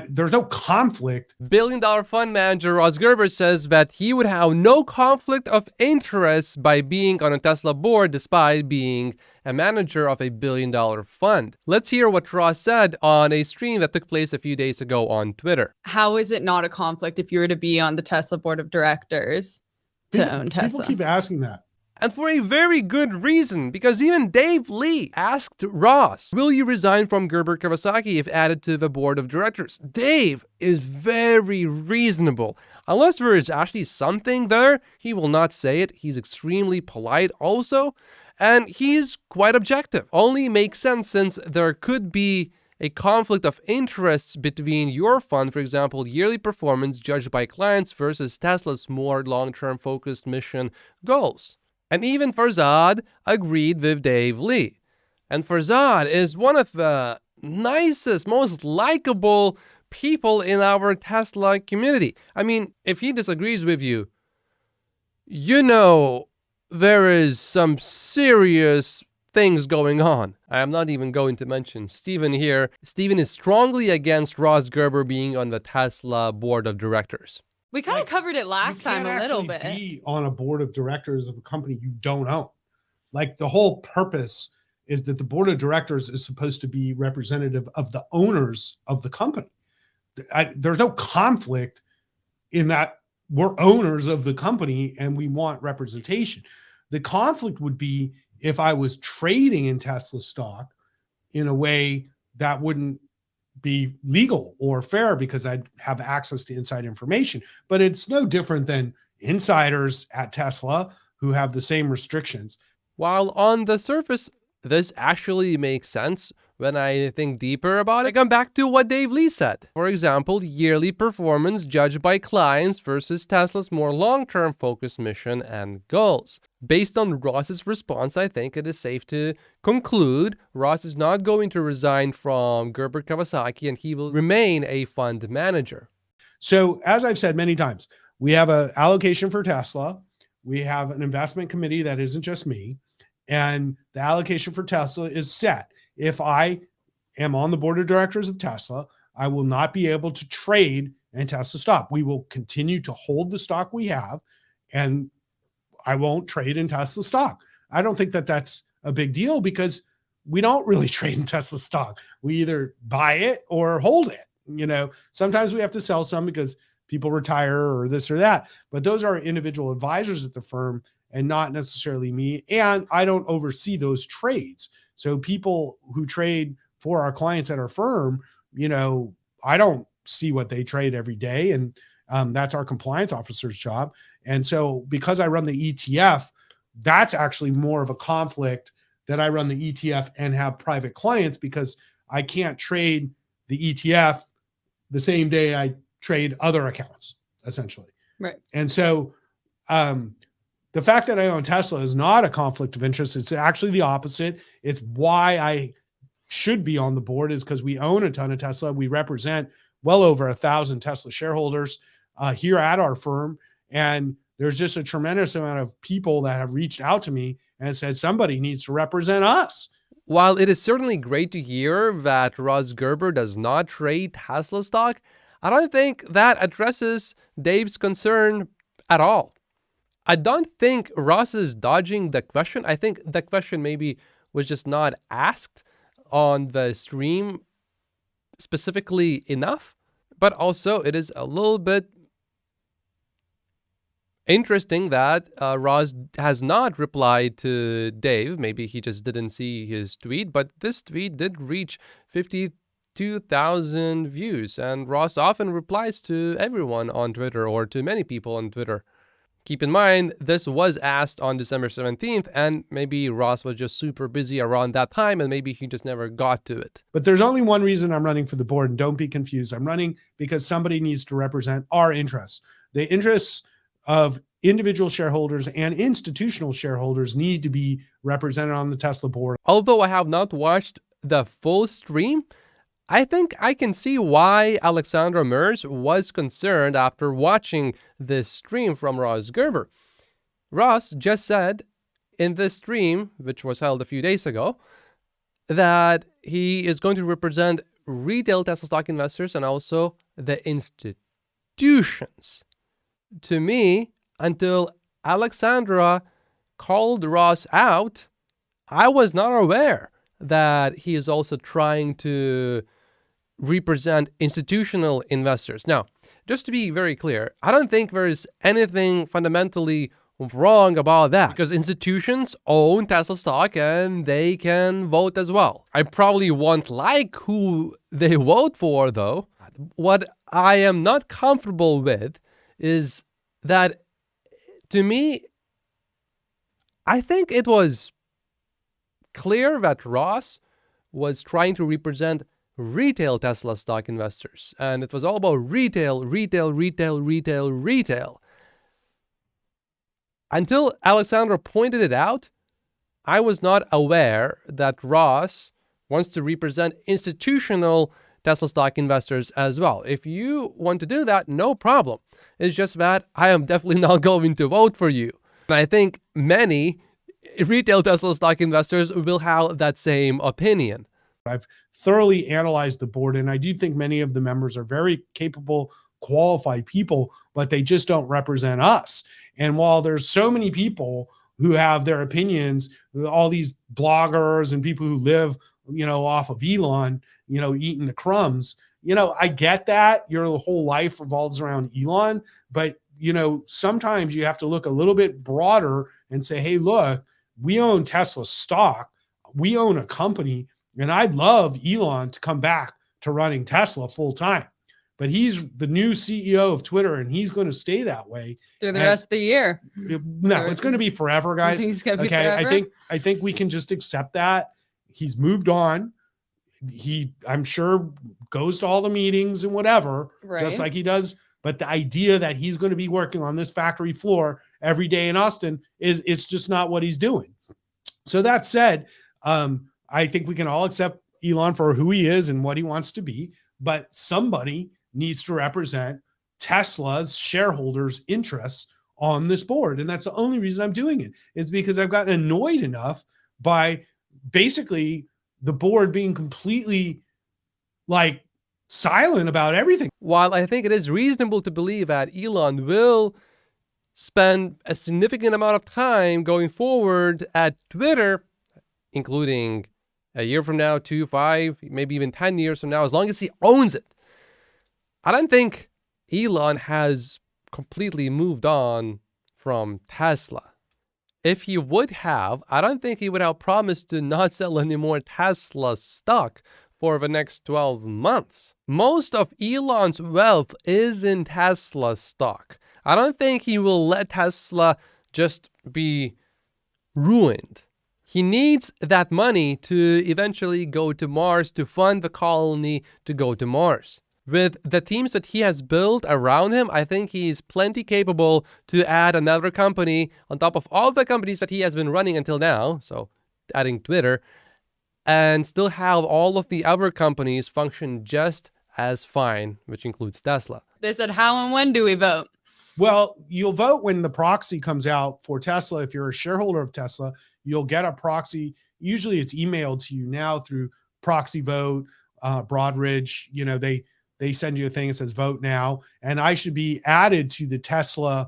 there's no conflict. Billion-dollar fund manager Ross Gerber says that he would have no conflict of interest by being on a Tesla board despite being a manager of a billion-dollar fund. Let's hear what Ross said on a stream that took place a few days ago on Twitter. How is it not a conflict if you were to be on the Tesla board of directors to own Tesla? People keep asking that. And for a very good reason, because even Dave Lee asked Ross, will you resign from Gerber Kawasaki if added to the board of directors? Dave is very reasonable. Unless there is actually something there, he will not say it. He's extremely polite also, and he's quite objective. Only makes sense since there could be a conflict of interests between your fund, for example, yearly performance judged by clients versus Tesla's more long-term focused mission goals. And even Farzad agreed with Dave Lee. And Farzad is one of the nicest, most likable people in our Tesla community. I mean, if he disagrees with you, you know there is some serious things going on. I am not even going to mention Steven here. Steven is strongly against Ross Gerber being on the Tesla board of directors. We kind of covered it last time a little bit. You can't actually be on a board of directors of a company you don't own. Like, the whole purpose is that the board of directors is supposed to be representative of the owners of the company. There's no conflict in that we're owners of the company and we want representation. The conflict would be if I was trading in Tesla stock in a way that wouldn't be legal or fair because I'd have access to inside information. But it's no different than insiders at Tesla who have the same restrictions. While on the surface, this actually makes sense, when I think deeper about it, I come back to what Dave Lee said. For example, yearly performance judged by clients versus Tesla's more long-term focused mission and goals. Based on Ross's response, I think it is safe to conclude Ross is not going to resign from Gerber Kawasaki and he will remain a fund manager. So, as I've said many times, we have an allocation for Tesla. We have an investment committee that isn't just me. And the allocation for Tesla is set. If I am on the board of directors of Tesla, I will not be able to trade in Tesla stock. We will continue to hold the stock we have, and I won't trade in Tesla stock. I don't think that that's a big deal because we don't really trade in Tesla stock. We either buy it or hold it. You know, sometimes we have to sell some because people retire or this or that, but those are individual advisors at the firm and not necessarily me. And I don't oversee those trades. So people who trade for our clients at our firm, you know, I don't see what they trade every day. And that's our compliance officer's job. And so because I run the ETF, that's actually more of a conflict that I run the ETF and have private clients because I can't trade the ETF the same day I trade other accounts, essentially. Right. And so the fact that I own Tesla is not a conflict of interest. It's actually the opposite. It's why I should be on the board, is because we own a ton of Tesla. We represent well over 1,000 Tesla shareholders here at our firm. And there's just a tremendous amount of people that have reached out to me and said somebody needs to represent us. While it is certainly great to hear that Ross Gerber does not trade Tesla stock, I don't think that addresses Dave's concern at all. I don't think Ross is dodging the question. I think the question maybe was just not asked on the stream specifically enough, but also it is a little bit interesting that Ross has not replied to Dave. Maybe he just didn't see his tweet, but this tweet did reach 52,000 views, and Ross often replies to everyone on Twitter or to many people on Twitter. Keep in mind, this was asked on December 17th, and maybe Ross was just super busy around that time, and maybe he just never got to it. But there's only one reason I'm running for the board, and don't be confused. I'm running because somebody needs to represent our interests. The interests of individual shareholders and institutional shareholders need to be represented on the Tesla board. Although I have not watched the full stream, I think I can see why Alexandra Mers was concerned after watching this stream from Ross Gerber. Ross just said in this stream, which was held a few days ago, that he is going to represent retail Tesla stock investors and also the institutions. To me, until Alexandra called Ross out, I was not aware that he is also trying to represent institutional investors. Now, just to be very clear, I don't think there's anything fundamentally wrong about that because institutions own Tesla stock and they can vote as well. I probably won't like who they vote for, though. What I am not comfortable with is that, to me, I think it was clear that Ross was trying to represent retail Tesla stock investors. And it was all about retail. Until Alexandra pointed it out, I was not aware that Ross wants to represent institutional Tesla stock investors as well. If you want to do that, no problem. It's just that I am definitely not going to vote for you. And I think many retail Tesla stock investors will have that same opinion. I've thoroughly analyzed the board, and I do think many of the members are very capable, qualified people, but they just don't represent us. And while there's so many people who have their opinions, all these bloggers and people who live, off of Elon, eating the crumbs, I get that your whole life revolves around Elon, but sometimes you have to look a little bit broader and say, hey, look, we own Tesla stock. We own a company. And I'd love Elon to come back to running Tesla full time. But he's the new CEO of Twitter, and he's going to stay that way through the rest of the year. No, it's going to be forever, guys. He's going to be forever? I think we can just accept that. He's moved on. He, I'm sure, goes to all the meetings and whatever, just like he does. But the idea that he's going to be working on this factory floor every day in Austin it's just not what he's doing. So that said, I think we can all accept Elon for who he is and what he wants to be, but somebody needs to represent Tesla's shareholders' interests on this board. And that's the only reason I'm doing it, is because I've gotten annoyed enough by basically the board being completely silent about everything. While I think it is reasonable to believe that Elon will spend a significant amount of time going forward at Twitter, including a year from now, 2, 5, maybe even 10 years from now, as long as he owns it, I don't think Elon has completely moved on from Tesla. If he would have, I don't think he would have promised to not sell any more Tesla stock for the next 12 months. Most of Elon's wealth is in Tesla stock. I don't think he will let Tesla just be ruined. He needs that money to eventually go to Mars, to fund the colony to go to Mars. With the teams that he has built around him, I think he's plenty capable to add another company on top of all the companies that he has been running until now, so adding Twitter, and still have all of the other companies function just as fine, which includes Tesla. They said, how and when do we vote? Well, you'll vote when the proxy comes out for Tesla. If you're a shareholder of Tesla, you'll get a proxy. Usually it's emailed to you now through Proxy Vote, Broadridge. They send you a thing that says vote now. And I should be added to the Tesla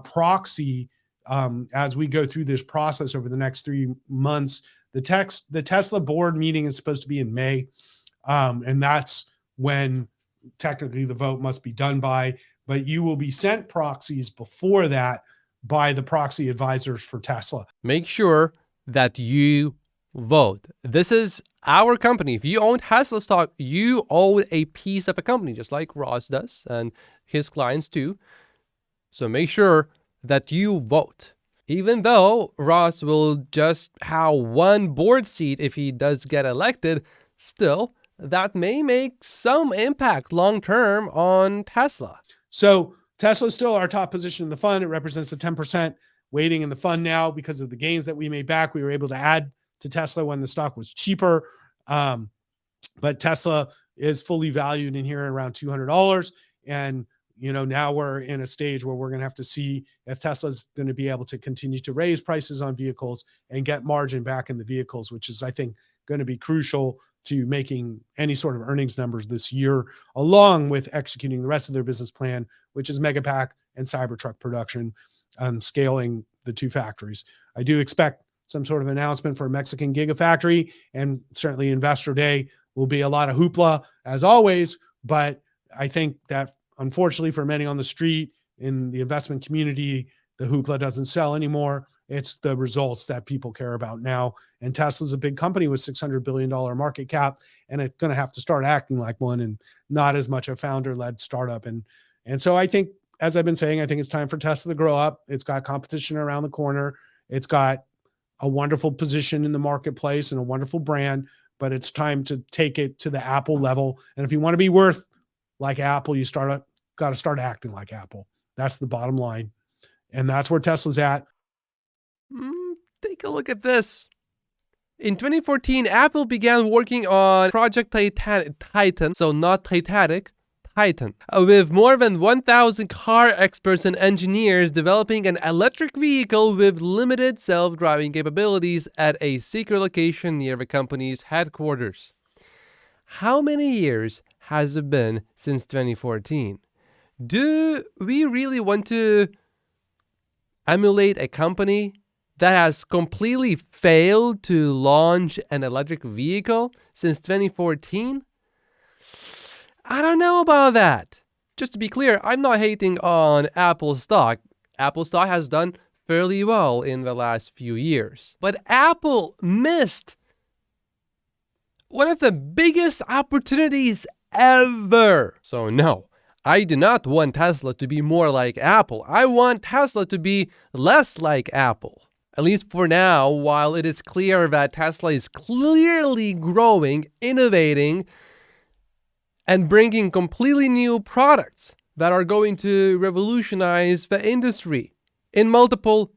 proxy as we go through this process over the next 3 months. The Tesla board meeting is supposed to be in May. And that's when technically the vote must be done by. But you will be sent proxies before that by the proxy advisors for Tesla. Make sure that you vote. This is our company. If you own Tesla stock, you own a piece of a company, just like Ross does and his clients too. So make sure that you vote. Even though Ross will just have one board seat if he does get elected, still, that may make some impact long-term on Tesla. So Tesla is still our top position in the fund. It represents a 10% weighting in the fund now because of the gains that we made back. We were able to add to Tesla when the stock was cheaper. But Tesla is fully valued in here around $200. And, now we're in a stage where we're going to have to see if Tesla's going to be able to continue to raise prices on vehicles and get margin back in the vehicles, which is, I think, going to be crucial to making any sort of earnings numbers this year, along with executing the rest of their business plan, which is Megapack and Cybertruck production, scaling the 2 factories. I do expect some sort of announcement for a Mexican Gigafactory, and certainly Investor Day will be a lot of hoopla as always. But I think that unfortunately for many on the street in the investment community, the hoopla doesn't sell anymore. It's the results that people care about now. And Tesla's a big company with $600 billion market cap, and it's going to have to start acting like one and not as much a founder-led startup. And so I think, as I've been saying, I think it's time for Tesla to grow up. It's got competition around the corner. It's got a wonderful position in the marketplace and a wonderful brand, but it's time to take it to the Apple level. And if you want to be worth like Apple, you got to start acting like Apple. That's the bottom line. And that's where Tesla's at. Take a look at this. In 2014, Apple began working on Project Titan, so not Titanic, Titan, with more than 1,000 car experts and engineers developing an electric vehicle with limited self-driving capabilities at a secret location near the company's headquarters. How many years has it been since 2014? Do we really want to emulate a company that has completely failed to launch an electric vehicle since 2014? I don't know about that. Just to be clear, I'm not hating on Apple stock. Apple stock has done fairly well in the last few years. But Apple missed one of the biggest opportunities ever. So no, I do not want Tesla to be more like Apple. I want Tesla to be less like Apple. At least for now, while it is clear that Tesla is clearly growing, innovating, and bringing completely new products that are going to revolutionize the industry in multiple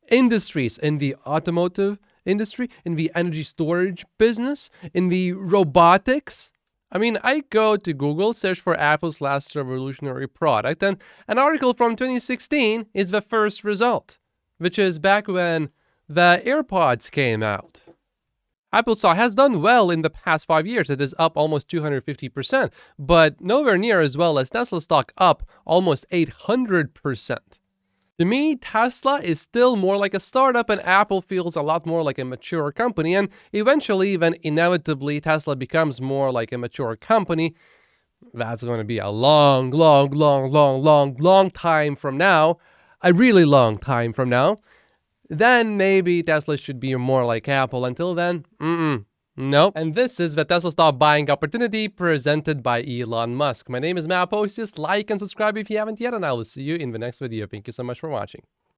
industries, in the automotive industry, in the energy storage business, in the robotics. I mean, I go to Google, search for Apple's last revolutionary product, and an article from 2016 is the first result, which is back when the AirPods came out. Apple stock has done well in the past 5 years. It is up almost 250%, but nowhere near as well as Tesla stock, up almost 800%. To me, Tesla is still more like a startup, and Apple feels a lot more like a mature company. And eventually, even inevitably, Tesla becomes more like a mature company. That's going to be a long time from now. A really long time from now. Then maybe Tesla should be more like Apple. Until then, nope. And this is the Tesla stock buying opportunity presented by Elon Musk. My name is Matt Postis. Like and subscribe if you haven't yet, and I will see you in the next video. Thank you so much for watching.